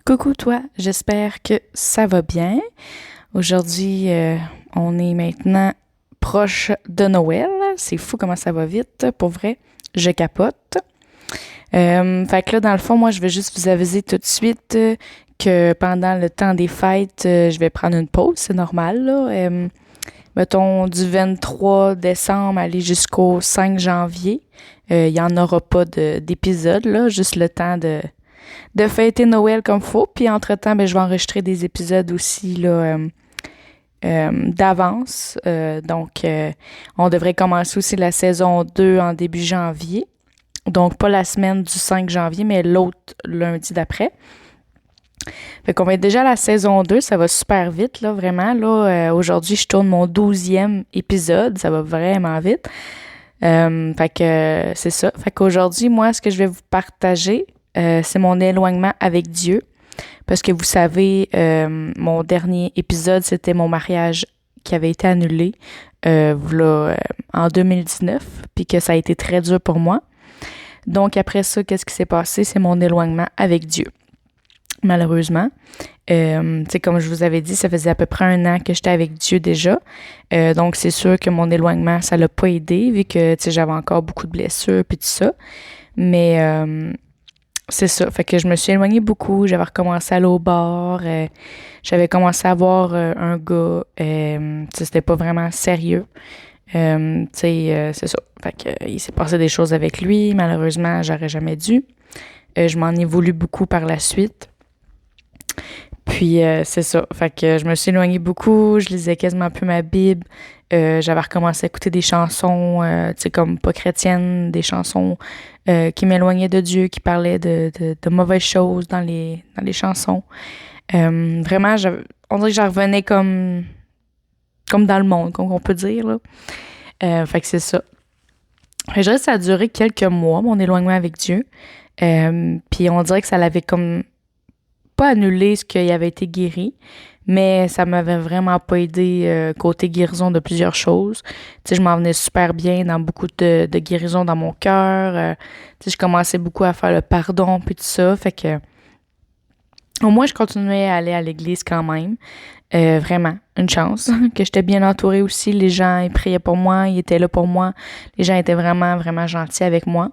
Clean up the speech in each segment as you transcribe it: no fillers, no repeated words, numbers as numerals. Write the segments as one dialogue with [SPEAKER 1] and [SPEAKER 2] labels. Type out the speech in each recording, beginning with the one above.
[SPEAKER 1] Coucou toi, j'espère que ça va bien. Aujourd'hui, on est maintenant proche de Noël. C'est fou comment ça va vite, pour vrai. Je capote. Fait que là, dans le fond, moi, je vais juste vous aviser tout de suite que pendant le temps des fêtes, je vais prendre une pause, c'est normal, là. Mettons du 23 décembre aller jusqu'au 5 janvier. Il n'y en aura pas d'épisode, là, juste le temps de fêter Noël comme faut. Puis entre-temps, ben, je vais enregistrer des épisodes aussi là, d'avance. On devrait commencer aussi la saison 2 en début janvier. Donc, pas la semaine du 5 janvier, mais l'autre lundi d'après. Fait qu'on va être déjà à la saison 2, ça va super vite, là, vraiment. Là, aujourd'hui, je tourne mon 12e épisode, ça va vraiment vite. C'est ça. Fait qu'aujourd'hui, moi, ce que je vais vous partager, c'est mon éloignement avec Dieu. Parce que vous savez, mon dernier épisode, c'était mon mariage qui avait été annulé en 2019, puis que ça a été très dur pour moi. Donc après ça, qu'est-ce qui s'est passé? C'est mon éloignement avec Dieu. Malheureusement. Comme je vous avais dit, ça faisait à peu près 1 an que j'étais avec Dieu déjà. Donc c'est sûr que mon éloignement, ça l'a pas aidé, vu que j'avais encore beaucoup de blessures puis tout ça. Mais c'est ça. Fait que je me suis éloignée beaucoup. J'avais recommencé à aller au bar. J'avais commencé à voir un gars. C'était pas vraiment sérieux. C'est ça. Fait que il s'est passé des choses avec lui. Malheureusement, j'aurais jamais dû. Je m'en ai voulu beaucoup par la suite. Puis c'est ça. Fait que je me suis éloignée beaucoup. Je lisais quasiment plus ma Bible. J'avais recommencé à écouter des chansons, comme pas chrétiennes, des chansons qui m'éloignaient de Dieu, qui parlaient de mauvaises choses dans les chansons. Vraiment, on dirait que j'en revenais comme dans le monde, comme on peut dire, là. Fait que c'est ça. Fait que je dirais que ça a duré quelques mois, mon éloignement avec Dieu. Puis on dirait que ça l'avait comme pas annulé ce qui avait été guéri, mais ça m'avait vraiment pas aidé côté guérison de plusieurs choses. Je m'en venais super bien dans beaucoup de guérison dans mon cœur. Je commençais beaucoup à faire le pardon puis tout ça. Fait que au moins, je continuais à aller à l'église quand même. Vraiment, une chance que j'étais bien entourée aussi. Les gens, ils priaient pour moi, ils étaient là pour moi. Les gens étaient vraiment, vraiment gentils avec moi.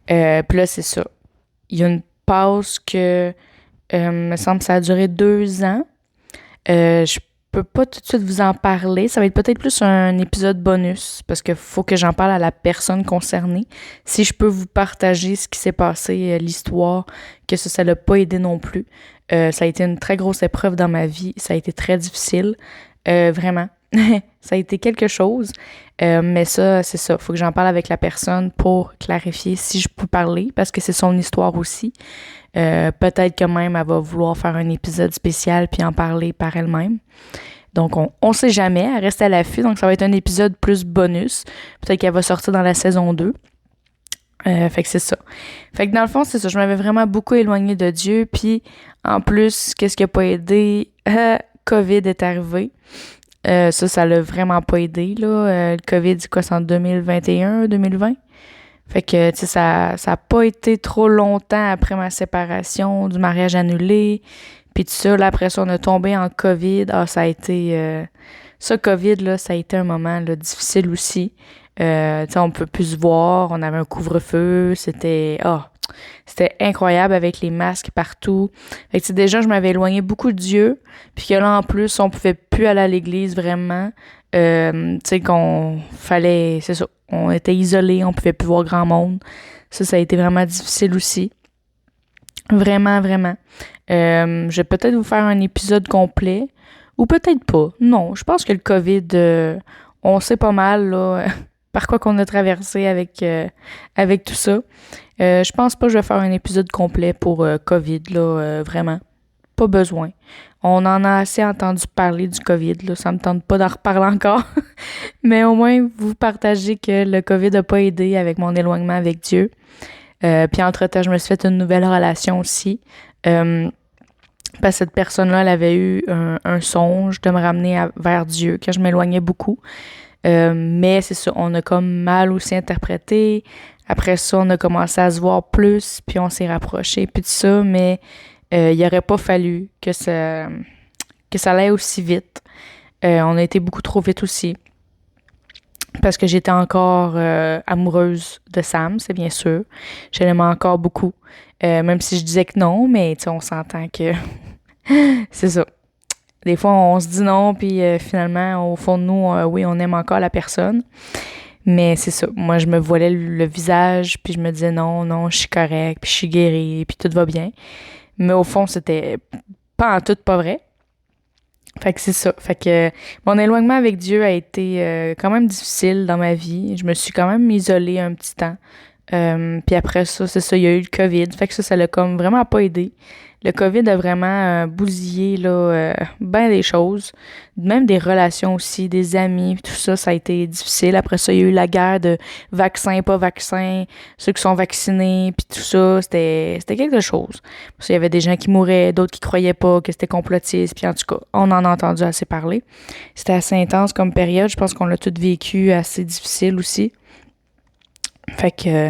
[SPEAKER 1] Puis là, c'est ça. Il y a une pause que, me semble, ça a duré 2 ans. Je peux pas tout de suite vous en parler. Ça va être peut-être plus un épisode bonus parce qu'il faut que j'en parle à la personne concernée. Si je peux vous partager ce qui s'est passé, l'histoire, que ça l'a pas aidé non plus. Ça a été une très grosse épreuve dans ma vie. Ça a été très difficile. Vraiment. Ça a été quelque chose. Mais ça, c'est ça. Faut que j'en parle avec la personne pour clarifier si je peux parler parce que c'est son histoire aussi. Peut-être que même elle va vouloir faire un épisode spécial puis en parler par elle-même. Donc, on sait jamais. Elle reste à l'affût. Donc, ça va être un épisode plus bonus. Peut-être qu'elle va sortir dans la saison 2. Fait que c'est ça. Fait que dans le fond, c'est ça. Je m'avais vraiment beaucoup éloignée de Dieu. Puis, en plus, qu'est-ce qui a pas aidé? COVID est arrivé. Ça l'a vraiment pas aidé, là. Le COVID, c'est quoi? C'est en 2021, 2020? Fait que, ça a pas été trop longtemps après ma séparation, du mariage annulé, puis tout ça. Là, après ça, on a tombé en COVID. Ah, ça a été... ça, COVID, là, ça a été un moment là, difficile aussi. On peut plus se voir, on avait un couvre-feu, c'était incroyable avec les masques partout. Fait que déjà, je m'avais éloigné beaucoup de Dieu, puis que là, en plus, on pouvait plus aller à l'église vraiment. Qu'on fallait, c'est ça, on était isolés, on pouvait plus voir grand monde. Ça a été vraiment difficile aussi. Vraiment, vraiment. Je vais peut-être vous faire un épisode complet, ou peut-être pas. Non, je pense que le COVID, on sait pas mal, là, par quoi qu'on a traversé avec tout ça. Je pense pas que je vais faire un épisode complet pour COVID, là, vraiment. Pas besoin. On en a assez entendu parler du COVID, là. Ça me tente pas d'en reparler encore. Mais au moins, vous partagez que le COVID n'a pas aidé avec mon éloignement avec Dieu. Puis entre-temps, je me suis fait une nouvelle relation aussi. Parce que cette personne-là, elle avait eu un songe de me ramener vers Dieu quand je m'éloignais beaucoup. Mais c'est ça, on a comme mal aussi interprété. Après ça, on a commencé à se voir plus, puis on s'est rapprochés, puis tout ça. Mais Il aurait pas fallu que ça allait aussi vite. On a été beaucoup trop vite aussi. Parce que j'étais encore amoureuse de Sam, c'est bien sûr. Je l'aimais encore beaucoup. Même si je disais que non, mais on s'entend que c'est ça. Des fois, on se dit non, puis finalement, au fond de nous, oui, on aime encore la personne. Mais c'est ça. Moi, je me voilais le visage, puis je me disais non, non, je suis correcte, puis je suis guérie, puis tout va bien. Mais au fond, c'était pas en tout pas vrai. Fait que c'est ça. Fait que mon éloignement avec Dieu a été quand même difficile dans ma vie. Je me suis quand même isolée un petit temps. Puis après ça, c'est ça, il y a eu le COVID. Fait que ça l'a comme vraiment pas aidé. Le COVID a vraiment bousillé là, ben des choses. Même des relations aussi, des amis, tout ça, ça a été difficile. Après ça, il y a eu la guerre de vaccins, pas vaccins, ceux qui sont vaccinés, puis tout ça, c'était quelque chose. Parce qu'il y avait des gens qui mouraient, d'autres qui croyaient pas que c'était complotiste, puis en tout cas, on en a entendu assez parler. C'était assez intense comme période. Je pense qu'on l'a tout vécu assez difficile aussi. Fait que,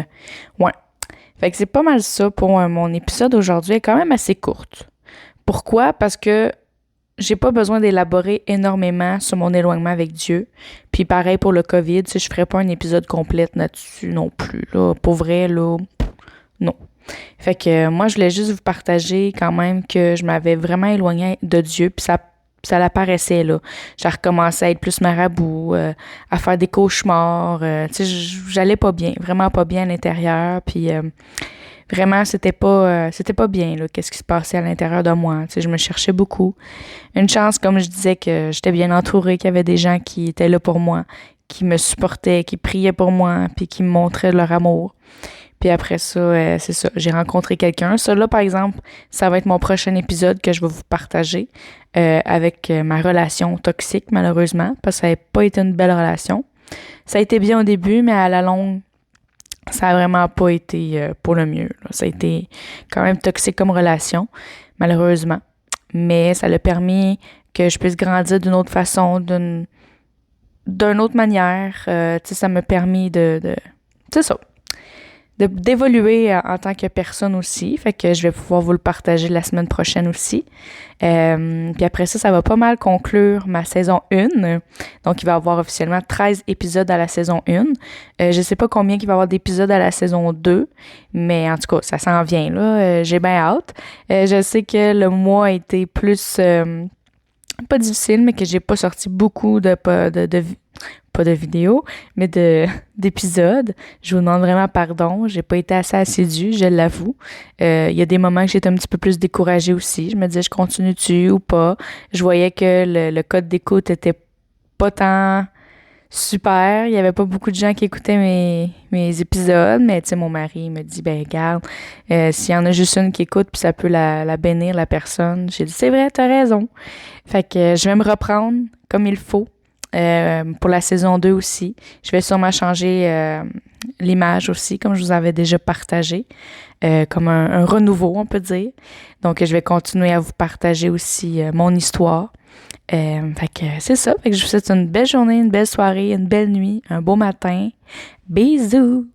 [SPEAKER 1] ouais. Fait que c'est pas mal ça pour mon épisode aujourd'hui. Elle est quand même assez courte. Pourquoi? Parce que j'ai pas besoin d'élaborer énormément sur mon éloignement avec Dieu. Puis pareil pour le COVID, je ferais pas un épisode complet là-dessus non plus. Là. Pour vrai, là, non. Fait que moi, je voulais juste vous partager quand même que je m'avais vraiment éloignée de Dieu. Puis ça l'apparaissait, là. J'ai recommencé à être plus marabout, à faire des cauchemars. J'allais pas bien, vraiment pas bien à l'intérieur. Puis vraiment, c'était pas bien, là, qu'est-ce qui se passait à l'intérieur de moi. Je me cherchais beaucoup. Une chance, comme je disais, que j'étais bien entourée, qu'il y avait des gens qui étaient là pour moi, qui me supportaient, qui priaient pour moi, puis qui me montraient leur amour. Puis après ça, c'est ça, j'ai rencontré quelqu'un. Ça, là, par exemple, ça va être mon prochain épisode que je vais vous partager avec ma relation toxique, malheureusement, parce que ça n'a pas été une belle relation. Ça a été bien au début, mais à la longue, ça a vraiment pas été pour le mieux. Là. Ça a été quand même toxique comme relation, malheureusement. Mais ça a permis que je puisse grandir d'une autre façon, d'une autre manière. Ça m'a permis c'est ça. D'évoluer en tant que personne aussi. Fait que je vais pouvoir vous le partager la semaine prochaine aussi. Puis après ça va pas mal conclure ma saison 1. Donc, il va y avoir officiellement 13 épisodes à la saison 1. Je sais pas combien il va y avoir d'épisodes à la saison 2, mais en tout cas, ça s'en vient, là. J'ai bien hâte. Je sais que le mois a été plus... pas difficile, mais que j'ai pas sorti beaucoup pas de vidéos, mais d'épisodes. Je vous demande vraiment pardon. J'ai pas été assez assidue, je l'avoue. Il y a des moments que j'étais un petit peu plus découragée aussi. Je me disais, je continue-tu ou pas? Je voyais que le code d'écoute était pas tant super. Il y avait pas beaucoup de gens qui écoutaient mes épisodes, mais tu sais, mon mari me dit, ben regarde, s'il y en a juste une qui écoute, puis ça peut la bénir, la personne. J'ai dit, c'est vrai, t'as raison. Fait que je vais me reprendre comme il faut. Pour la saison 2 aussi. Je vais sûrement changer l'image aussi, comme je vous avais déjà partagé, comme un renouveau, on peut dire. Donc, je vais continuer à vous partager aussi mon histoire. Fait que c'est ça. Fait que je vous souhaite une belle journée, une belle soirée, une belle nuit, un beau matin. Bisous!